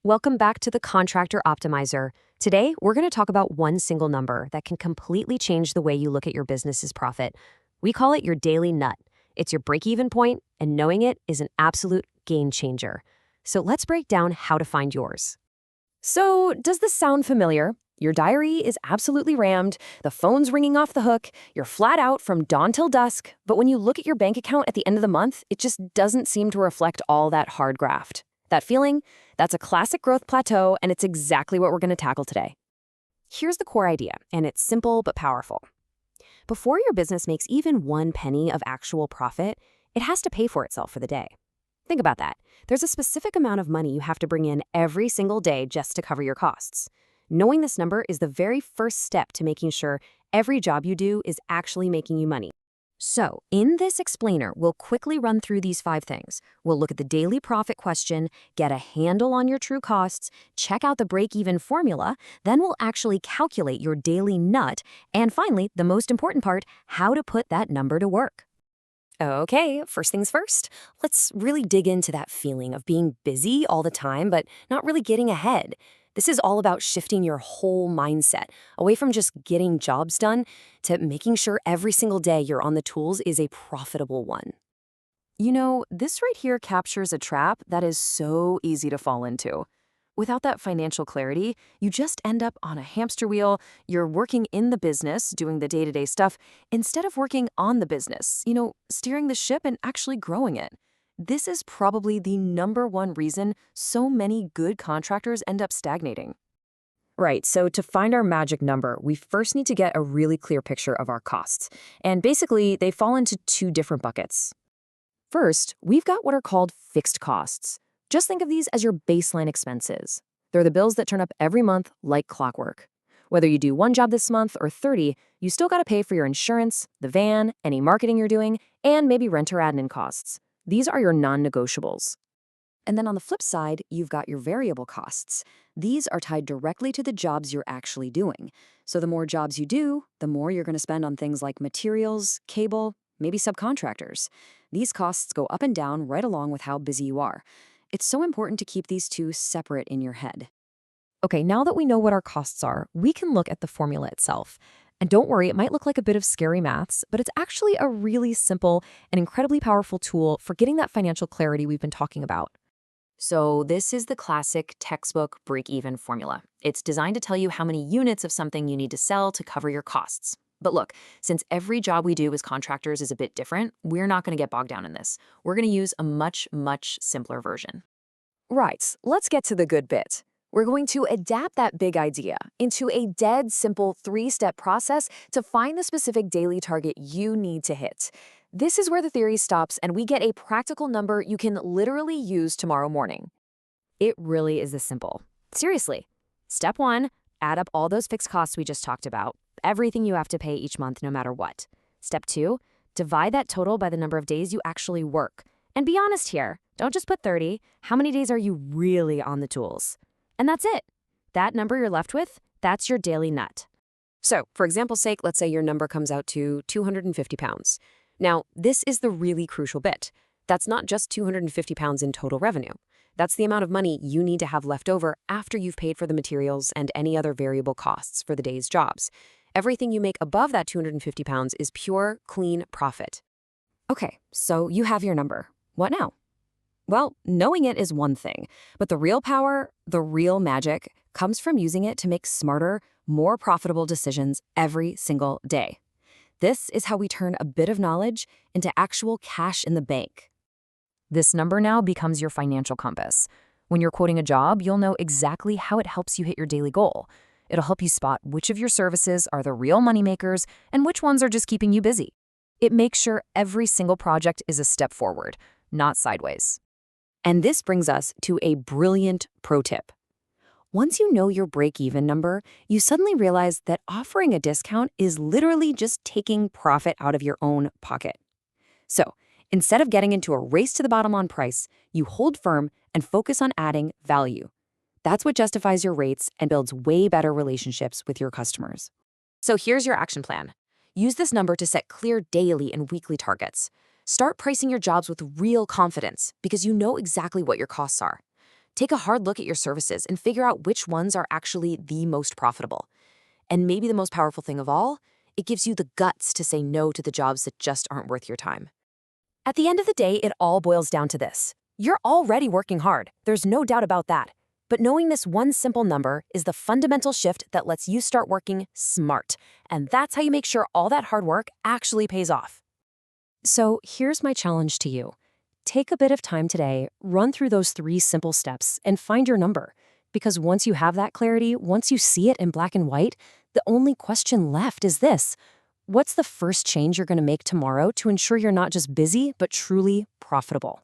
Welcome back to the Contractor Optimizer. Today, we're going to talk about one single number that can completely change the way you look at your business's profit. We call it your daily nut. It's your break-even point, and knowing it is an absolute game changer. So let's break down how to find yours. So, does this sound familiar? Your diary is absolutely rammed, the phone's ringing off the hook, you're flat out from dawn till dusk, but when you look at your bank account at the end of the month, it just doesn't seem to reflect all that hard graft. That feeling? That's a classic growth plateau, and it's exactly what we're going to tackle today. Here's the core idea, and it's simple but powerful. Before your business makes even 1 penny of actual profit, it has to pay for itself for the day. Think about that. There's a specific amount of money you have to bring in every single day just to cover your costs. Knowing this number is the very first step to making sure every job you do is actually making you money. So, in this explainer, we'll quickly run through these 5 things. We'll look at the daily profit question, get a handle on your true costs, check out the break-even formula, then we'll actually calculate your daily nut, and finally, the most important part, how to put that number to work. Okay, first things first, let's really dig into that feeling of being busy all the time, but not really getting ahead. This is all about shifting your whole mindset away from just getting jobs done to making sure every single day you're on the tools is a profitable one. You know, this right here captures a trap that is so easy to fall into. Without that financial clarity, you just end up on a hamster wheel. You're working in the business, doing the day-to-day stuff, instead of working on the business, steering the ship and actually growing it. This is probably the #1 reason so many good contractors end up stagnating. Right, so to find our magic number, we first need to get a really clear picture of our costs. And basically, they fall into 2 different buckets. First, we've got what are called fixed costs. Just think of these as your baseline expenses. They're the bills that turn up every month like clockwork. Whether you do 1 job this month or 30, you still got to pay for your insurance, the van, any marketing you're doing, and maybe rent or admin costs. These are your non-negotiables. And then on the flip side, you've got your variable costs. These are tied directly to the jobs you're actually doing. So the more jobs you do, the more you're going to spend on things like materials, cable, maybe subcontractors. These costs go up and down right along with how busy you are. It's so important to keep these 2 separate in your head. Okay, now that we know what our costs are, we can look at the formula itself. And don't worry, it might look like a bit of scary maths, but it's actually a really simple and incredibly powerful tool for getting that financial clarity we've been talking about. So this is the classic textbook break-even formula. It's designed to tell you how many units of something you need to sell to cover your costs. But look, since every job we do as contractors is a bit different, we're not going to get bogged down in this. We're going to use a much, much simpler version. Right, let's get to the good bit. We're going to adapt that big idea into a dead simple 3-step process to find the specific daily target you need to hit. This is where the theory stops and we get a practical number you can literally use tomorrow morning. It really is this simple. Seriously. Step 1, add up all those fixed costs we just talked about, everything you have to pay each month no matter what. Step 2, divide that total by the number of days you actually work. And be honest here, don't just put 30. How many days are you really on the tools? And that's it. That number you're left with, that's your daily nut. So, for example's sake, let's say your number comes out to 250 pounds. Now, this is the really crucial bit. That's not just 250 pounds in total revenue. That's the amount of money you need to have left over after you've paid for the materials and any other variable costs for the day's jobs. Everything you make above that 250 pounds is pure, clean profit. Okay, so you have your number. What now? Well, knowing it is one thing, but the real power, the real magic, comes from using it to make smarter, more profitable decisions every single day. This is how we turn a bit of knowledge into actual cash in the bank. This number now becomes your financial compass. When you're quoting a job, you'll know exactly how it helps you hit your daily goal. It'll help you spot which of your services are the real moneymakers and which ones are just keeping you busy. It makes sure every single project is a step forward, not sideways. And this brings us to a brilliant pro tip. Once you know your break-even number, you suddenly realize that offering a discount is literally just taking profit out of your own pocket. So, instead of getting into a race to the bottom on price, you hold firm and focus on adding value. That's what justifies your rates and builds way better relationships with your customers. So here's your action plan. Use this number to set clear daily and weekly targets. Start pricing your jobs with real confidence because you know exactly what your costs are. Take a hard look at your services and figure out which ones are actually the most profitable. And maybe the most powerful thing of all, it gives you the guts to say no to the jobs that just aren't worth your time. At the end of the day, it all boils down to this. You're already working hard. There's no doubt about that. But knowing this one simple number is the fundamental shift that lets you start working smart. And that's how you make sure all that hard work actually pays off. So here's my challenge to you. Take a bit of time today, run through those 3 simple steps, and find your number. Because once you have that clarity, once you see it in black and white, the only question left is this. What's the first change you're going to make tomorrow to ensure you're not just busy, but truly profitable?